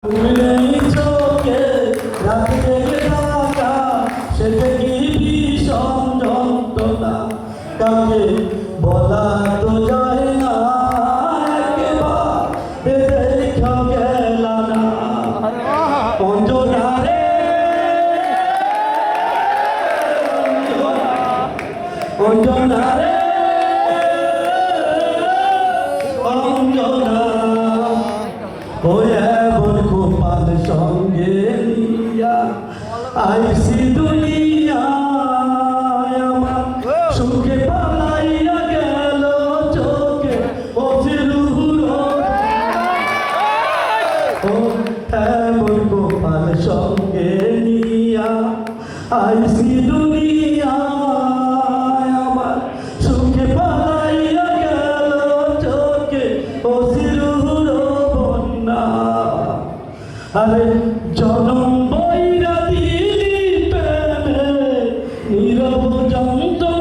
চোখে রাতে থাকা সেটা কি ভীষণ যন্ত্রণা কাকে বলা তো যায় না একেবারে দেখা গেল না অঞ্জনা রে অঞ্জনা রে অঞ্জনা ওয়া গোপাল সঙ্গে নিয়া আইসি দুনিয়া আমার সুখে পালাইয়া গেল চোখে ও ফিরুর ও এমন গোপাল সঙ্গে নিয়া আইসি দুনিয়া আমার সুখে পালাইয়া গেল চোখে ও ফিরুর বন্যা আরে জনম বৈরা দিলি প্রেমে নীরব যন্ত্র